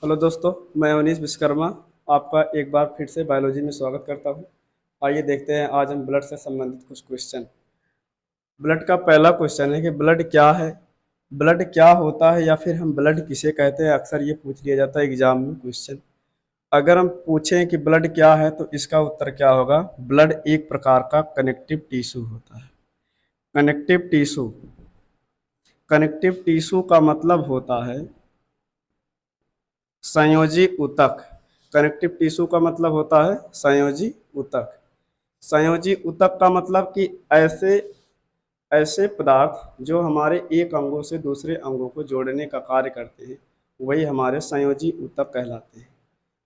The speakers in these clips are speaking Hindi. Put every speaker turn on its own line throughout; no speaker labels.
हेलो दोस्तों, मैं अवनीश विश्वकर्मा आपका एक बार फिर से बायोलॉजी में स्वागत करता हूं। आइए देखते हैं आज हम ब्लड से संबंधित कुछ क्वेश्चन। ब्लड का पहला क्वेश्चन है कि ब्लड क्या है, ब्लड क्या होता है या फिर हम ब्लड किसे कहते हैं। अक्सर ये पूछ लिया जाता है एग्जाम में क्वेश्चन। अगर हम पूछें कि ब्लड क्या है तो इसका उत्तर क्या होगा। ब्लड एक प्रकार का कनेक्टिव टिश्यू होता है। कनेक्टिव टिश्यू, कनेक्टिव टिश्यू का मतलब होता है संयोजी ऊतक। कनेक्टिव टिश्यू का मतलब होता है संयोजी ऊतक। संयोजी ऊतक का मतलब कि ऐसे ऐसे पदार्थ जो हमारे एक अंगों से दूसरे अंगों को जोड़ने का कार्य करते हैं, वही हमारे संयोजी ऊतक कहलाते हैं।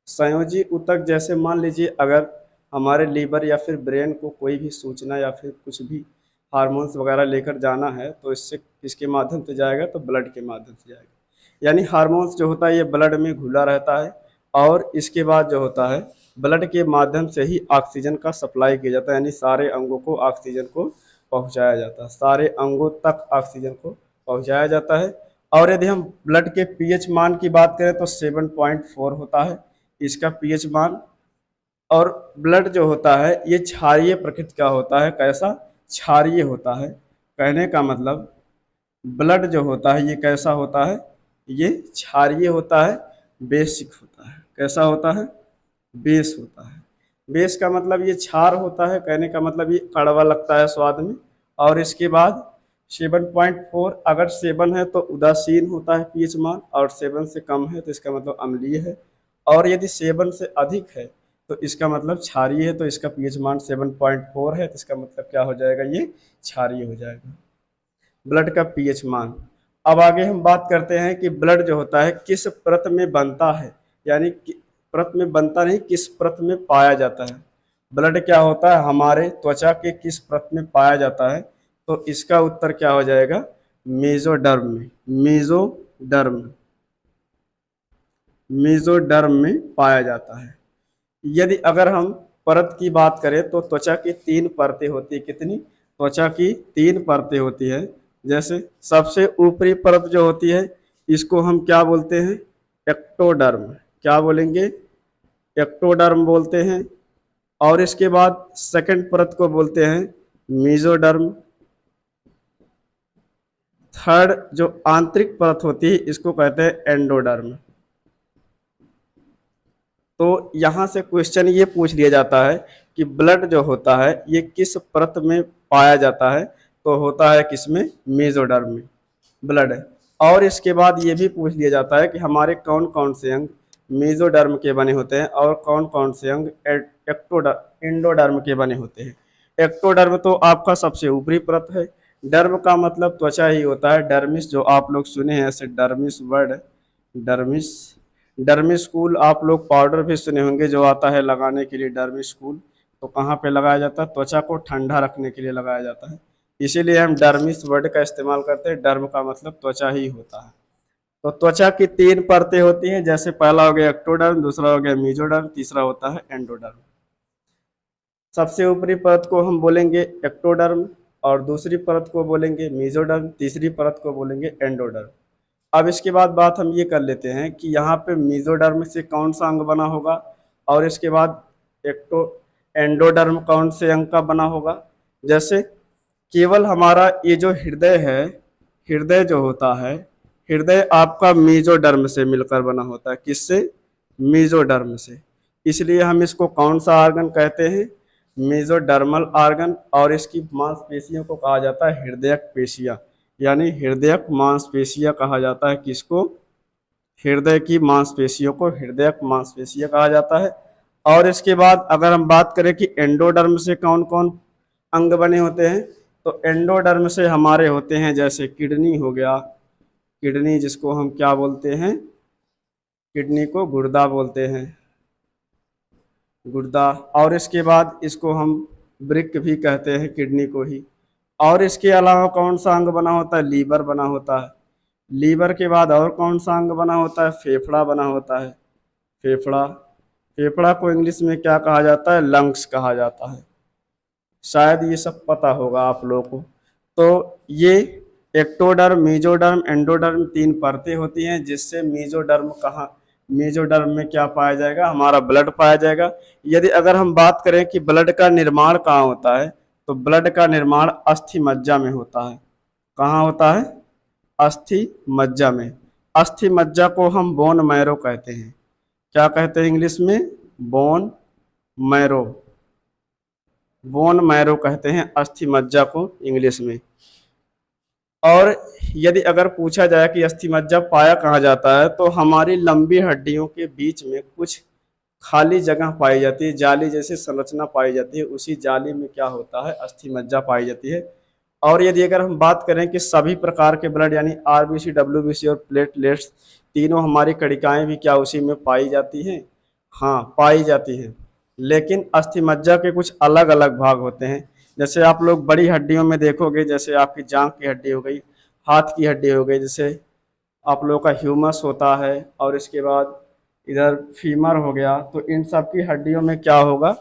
संयोजी ऊतक जैसे मान लीजिए अगर हमारे लीवर या फिर ब्रेन को कोई भी सूचना या फिर कुछ भी हार्मोन्स वगैरह लेकर जाना है तो इससे किसके माध्यम से जाएगा, तो ब्लड के माध्यम से जाएगा। यानी हार्मोन्स जो होता है ये ब्लड में घुला रहता है और इसके बाद जो होता है ब्लड के माध्यम से ही ऑक्सीजन का सप्लाई किया जाता है। यानी सारे अंगों को ऑक्सीजन को पहुंचाया जाता है, सारे अंगों तक ऑक्सीजन को पहुंचाया जाता है। और यदि हम ब्लड के पीएच मान की बात करें तो 7.4 होता है इसका पीएच मान। और ब्लड जो होता है ये क्षारीय प्रकृति का होता है। कैसा? क्षारीय होता है। कहने का मतलब ब्लड जो होता है ये कैसा होता है, ये क्षारीय होता है, बेसिक होता है। कैसा होता है? बेस होता है। बेस का मतलब ये क्षार होता है। कहने का मतलब ये कड़वा लगता है स्वाद में। और इसके बाद 7.4, अगर 7 है तो उदासीन होता है पीएच मान, और 7 से कम है तो इसका मतलब अम्लीय है। और यदि 7 से अधिक है तो इसका मतलब क्षारीय है। तो इसका पीएच मान 7.4 है तो इसका मतलब क्या हो जाएगा, ये क्षारीय हो जाएगा। ब्लड का पीएच मान। अब आगे हम बात करते हैं कि ब्लड जो होता है किस परत में बनता है। यानी परत में बनता नहीं, किस परत में पाया जाता है। ब्लड क्या होता है, हमारे त्वचा के किस परत में पाया जाता है, तो इसका उत्तर क्या हो जाएगा, मेसोडर्म में। मेसोडर्म, मेसोडर्म में पाया जाता है। यदि अगर हम परत की बात करें तो त्वचा की 3 परतें होती है। कितनी? त्वचा की 3 परतें होती है। जैसे सबसे ऊपरी परत जो होती है इसको हम क्या बोलते हैं, एक्टोडर्म। क्या बोलेंगे? एक्टोडर्म बोलते हैं। और इसके बाद सेकंड परत को बोलते हैं मेसोडर्म। थर्ड जो आंतरिक परत होती है इसको कहते हैं एंडोडर्म। तो यहाँ से क्वेश्चन ये पूछ लिया जाता है कि ब्लड जो होता है ये किस परत में पाया जाता है, तो होता है किसमें, मेसोडर्म में ब्लड है। और इसके बाद ये भी पूछ लिया जाता है कि हमारे कौन कौन से अंग मेसोडर्म के बने होते हैं और कौन कौन से अंग एंडोडर्म के बने होते हैं। एक्टोडर्म तो आपका सबसे ऊपरी परत है। डर्म का मतलब त्वचा ही होता है। डर्मिस जो आप लोग सुने हैं ऐसे डर्मिस वर्ड, डर्मिस। डर्मिस्कूल आप लोग पाउडर भी सुने होंगे जो आता है लगाने के लिए, डर्मिस्कूल। तो कहाँ पे लगाया जाता है, त्वचा को ठंडा रखने के लिए लगाया जाता है। इसीलिए हम डर्मिस वर्ड का इस्तेमाल करते हैं। डर्म का मतलब त्वचा ही होता है। तो त्वचा की 3 परतें होती हैं। जैसे पहला हो गया एक्टोडर्म, दूसरा हो गया मेसोडर्म, तीसरा होता है एंडोडर्म। सबसे ऊपरी परत को हम बोलेंगे एक्टोडर्म, और दूसरी परत को बोलेंगे मेसोडर्म, तीसरी परत को बोलेंगे एंडोडर्म। अब इसके बाद बात हम ये कर लेते हैं कि यहाँ पे मेसोडर्म से कौन सा अंग बना होगा, और इसके बाद एक्टो एंडोडर्म कौन से अंग का बना होगा। जैसे केवल हमारा ये जो हृदय है, हृदय जो होता है, हृदय आपका मेसोडर्म से मिलकर बना होता है। किससे? मेसोडर्म से। इसलिए हम इसको कौन सा आर्गन कहते हैं, मेसोडर्मल आर्गन। और इसकी मांसपेशियों को कहा जाता है हृदयक पेशियां। यानी हृदयक मांसपेशियां कहा जाता है किसको, हृदय की मांसपेशियों को हृदयक मांसपेशियां कहा जाता है। और इसके बाद अगर हम बात करें कि एंडोडर्म से कौन कौन अंग बने होते हैं, तो एंडोडर्म से हमारे होते हैं जैसे किडनी हो गया, किडनी जिसको हम क्या बोलते हैं, किडनी को गुर्दा बोलते हैं, गुर्दा। और इसके बाद इसको हम वृक्क भी कहते हैं किडनी को ही। और इसके अलावा कौन सा अंग बना होता है, लीवर बना होता है। लीवर के बाद और कौन सा अंग बना होता है, फेफड़ा बना होता है। फेफड़ा, फेफड़ा को इंग्लिश में क्या कहा जाता है, लंग्स कहा जाता है। शायद ये सब पता होगा आप लोगों को। तो ये एक्टोडर्म, मेसोडर्म, एंडोडर्म 3 परतें होती हैं जिससे मेसोडर्म कहाँ मेसोडर्म में क्या पाया जाएगा, हमारा ब्लड पाया जाएगा। यदि अगर हम बात करें कि ब्लड का निर्माण कहाँ होता है, तो ब्लड का निर्माण अस्थि मज्जा में होता है। कहाँ होता है, अस्थि मज्जा में। अस्थि मज्जा को हम बोन मैरो कहते हैं। क्या कहते हैं इंग्लिश में, बोन मैरो। बोन मैरो कहते हैं अस्थि मज्जा को इंग्लिश में। और यदि अगर पूछा जाए कि अस्थि मज्जा पाया कहाँ जाता है, तो हमारी लंबी हड्डियों के बीच में कुछ खाली जगह पाई जाती है, जाली जैसी संरचना पाई जाती है, उसी जाली में क्या होता है, अस्थि मज्जा पाई जाती है। और यदि अगर हम बात करें कि सभी प्रकार के ब्लड यानी आरबीसी, डब्ल्यूबीसी और प्लेटलेट्स, तीनों हमारी कणिकाएं भी क्या उसी में पाई जाती हैं, हाँ पाई जाती हैं। लेकिन अस्थि मज्जा के कुछ अलग अलग भाग होते हैं। जैसे आप लोग बड़ी हड्डियों में देखोगे, जैसे आपकी जांघ की हड्डी हो गई, हाथ की हड्डी हो गई, जैसे आप लोगों का ह्यूमस होता है, और इसके बाद इधर फीमर हो गया, तो इन सब की हड्डियों में क्या होगा,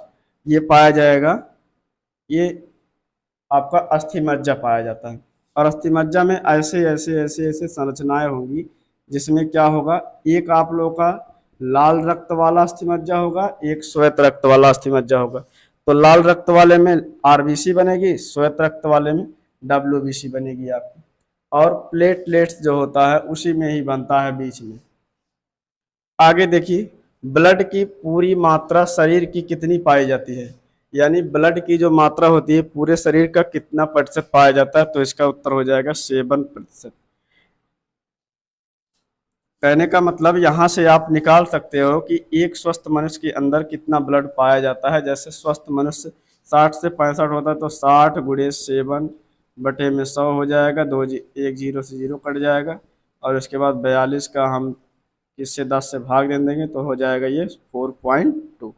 ये पाया जाएगा, ये आपका अस्थि मज्जा पाया जाता है। और अस्थि मज्जा में ऐसे ऐसे ऐसे ऐसे संरचनाएं होंगी, जिसमें क्या होगा, एक आप लोगों का लाल रक्त वाला अस्थि मज्जा होगा, एक श्वेत रक्त वाला अस्थि मज्जा होगा। तो लाल रक्त वाले में आरबीसी बनेगी, श्वेत रक्त वाले में डब्ल्यूबीसी बनेगी आपकी। और प्लेटलेट्स जो होता है उसी में ही बनता है बीच में। आगे देखिए, ब्लड की पूरी मात्रा शरीर की कितनी पाई जाती है, यानी ब्लड की जो मात्रा होती है पूरे शरीर का कितना प्रतिशत पाया जाता है, तो इसका उत्तर हो जाएगा 7%। कहने का मतलब यहाँ से आप निकाल सकते हो कि एक स्वस्थ मनुष्य के अंदर कितना ब्लड पाया जाता है। जैसे स्वस्थ मनुष्य 60 से 65 होता है, तो 60 गुणे 7 बटे में 100 हो जाएगा, एक जीरो से जीरो कट जाएगा, और उसके बाद 42 का हम इससे 10 से भाग दे देंगे, तो हो जाएगा ये 4.2।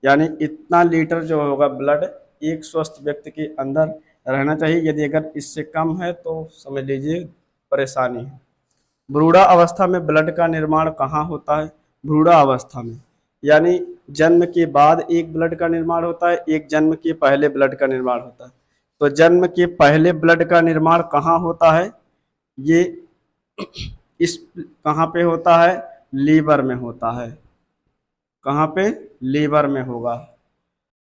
यानी इतना लीटर जो होगा ब्लड एक स्वस्थ व्यक्ति के अंदर रहना चाहिए। यदि अगर इससे कम है तो समझ लीजिए परेशानी है। भ्रूणा अवस्था में ब्लड का निर्माण कहाँ होता है, भ्रूणा अवस्था में, यानी जन्म के बाद एक ब्लड का निर्माण होता है, एक जन्म के पहले ब्लड का निर्माण होता है। तो जन्म के पहले ब्लड का निर्माण कहाँ होता है, ये इस कहाँ पे होता है, लीवर में होता है। कहाँ पे, लीवर में होगा।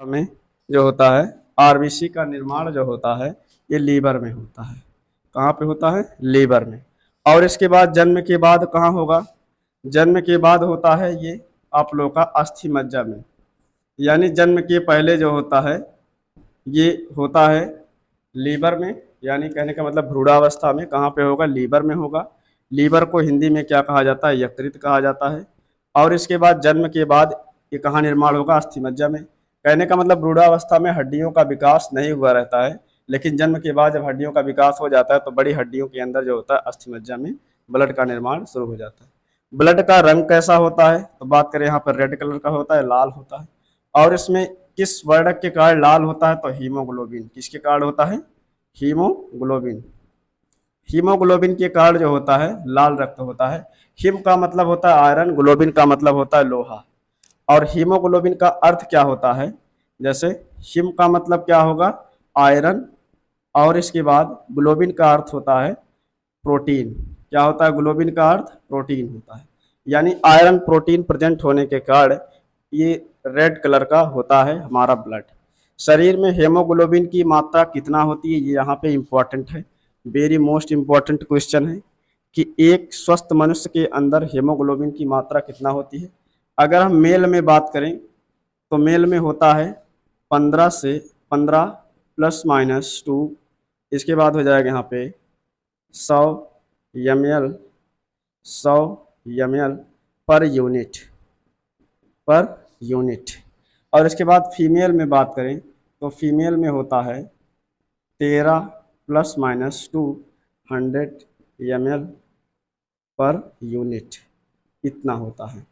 हमें जो होता है आरबीसी का निर्माण जो होता है ये लीवर में होता है। कहाँ पे होता है, लीवर में। और इसके बाद जन्म के बाद कहाँ होगा, जन्म के बाद होता है ये आप लोगों का अस्थि मज्जा में। यानी जन्म के पहले जो होता है ये होता है लीवर में, यानी कहने का मतलब भ्रूणावस्था में कहाँ पे होगा, लीवर में होगा। लीवर को हिंदी में क्या कहा जाता है, यकृत कहा जाता है। और इसके बाद जन्म के बाद ये कहाँ निर्माण होगा, अस्थि मज्जा में। कहने का मतलब भ्रूणावस्था में हड्डियों का विकास नहीं हुआ रहता है, लेकिन जन्म के बाद जब हड्डियों का विकास हो जाता है तो बड़ी हड्डियों के अंदर जो होता है अस्थि मज्जा में ब्लड का निर्माण शुरू हो जाता है। ब्लड का रंग कैसा होता है, तो बात करें यहाँ पर रेड कलर का होता है, लाल होता है। और इसमें किस वर्णक के कारण लाल होता है, तो हीमोग्लोबिन। किसके कारण होता है, हीमोग्लोबिन। हीमोग्लोबिन के कारण जो होता है लाल रक्त होता है। हिम का मतलब होता है आयरन, ग्लोबिन का मतलब होता है लोहा। और हीमोग्लोबिन का अर्थ क्या होता है, जैसे हिम का मतलब क्या होगा, आयरन, और इसके बाद ग्लोबिन का अर्थ होता है प्रोटीन। क्या होता है, ग्लोबिन का अर्थ प्रोटीन होता है। यानी आयरन प्रोटीन प्रेजेंट होने के कारण ये रेड कलर का होता है हमारा ब्लड। शरीर में हेमोग्लोबिन की मात्रा कितना होती है, ये यहाँ पे इंपॉर्टेंट है, वेरी मोस्ट इंपॉर्टेंट क्वेश्चन है कि एक स्वस्थ मनुष्य के अंदर हेमोग्लोबिन की मात्रा कितना होती है। अगर हम मेल में बात करें तो मेल में होता है 15 प्लस माइनस 2, इसके बाद हो जाएगा यहाँ पे 100 ml, 100 ml पर यूनिट। और इसके बाद फीमेल में बात करें तो फीमेल में होता है 13 plus minus 200 ml per unit, इतना होता है।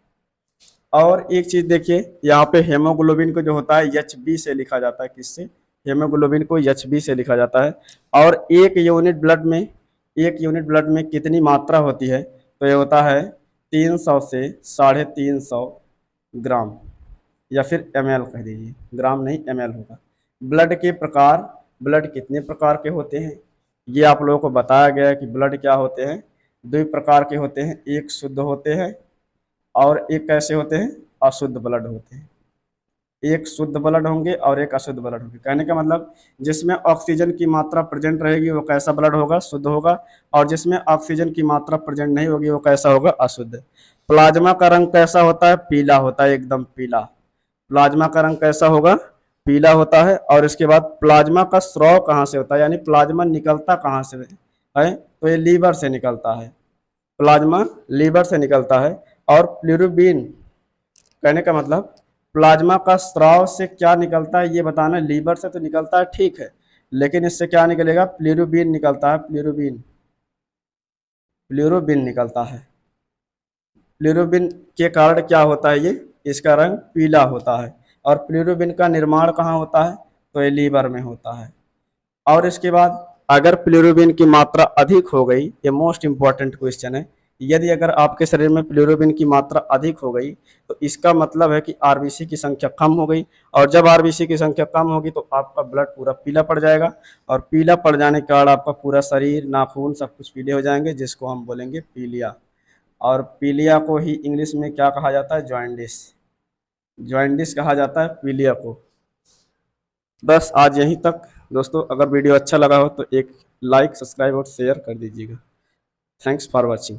और एक चीज देखिए, यहाँ पे हेमोग्लोबिन को जो होता है एचबी से लिखा जाता है। किससे, हेमोग्लोबिन को एचबी से लिखा जाता है। और एक यूनिट ब्लड में कितनी मात्रा होती है, तो ये होता है 300 से 350 ग्राम, या फिर ml कह दीजिए, ग्राम नहीं ml होगा। ब्लड के प्रकार, ब्लड कितने प्रकार के होते हैं, ये आप लोगों को बताया गया है कि ब्लड क्या होते हैं, दो प्रकार के होते हैं, एक शुद्ध होते हैं और एक कैसे होते हैं, अशुद्ध ब्लड होते हैं। एक शुद्ध ब्लड होंगे और एक अशुद्ध ब्लड होंगे। कहने का मतलब जिसमें ऑक्सीजन की मात्रा प्रेजेंट रहेगी वो कैसा ब्लड होगा, शुद्ध होगा, और जिसमें ऑक्सीजन की मात्रा प्रेजेंट नहीं होगी वो कैसा होगा, अशुद्ध। प्लाज्मा का रंग कैसा होता है, पीला होता है, एकदम पीला। प्लाज्मा का रंग कैसा होगा, पीला होता है। और इसके बाद प्लाज्मा का स्राव कहाँ से होता है, यानी प्लाज्मा निकलता कहाँ से है, तो ये लीवर से निकलता है, प्लाज्मा लीवर से निकलता है। और प्लिरुबिन, कहने का मतलब प्लाज्मा का स्राव से क्या निकलता है ये बताना, लीवर से तो निकलता है ठीक है, लेकिन इससे क्या निकलेगा, प्लिरुबिन निकलता है, प्लिरुबिन, प्लिरुबिन निकलता है। प्लिरुबिन के कारण क्या होता है, ये इसका रंग पीला होता है। और प्लिरुबिन का निर्माण कहाँ होता है, तो ये लीवर में होता है। और इसके बाद अगर प्लिरुबिन की मात्रा अधिक हो गई, ये मोस्ट इंपॉर्टेंट क्वेश्चन है, यदि अगर आपके शरीर में प्लिरुबिन की मात्रा अधिक हो गई तो इसका मतलब है कि आरबीसी की संख्या कम हो गई। और जब आरबीसी की संख्या कम होगी तो आपका ब्लड पूरा पीला पड़ जाएगा, और पीला पड़ जाने के कारण आपका पूरा शरीर, नाखून, सब कुछ पीले हो जाएंगे, जिसको हम बोलेंगे पीलिया। और पीलिया को ही इंग्लिश में क्या कहा जाता है, जॉइंडिस, जॉइंडिस कहा जाता है पीलिया को। बस आज यहीं तक दोस्तों। अगर वीडियो अच्छा लगा हो तो एक लाइक, सब्सक्राइब और शेयर कर दीजिएगा। Thanks for watching.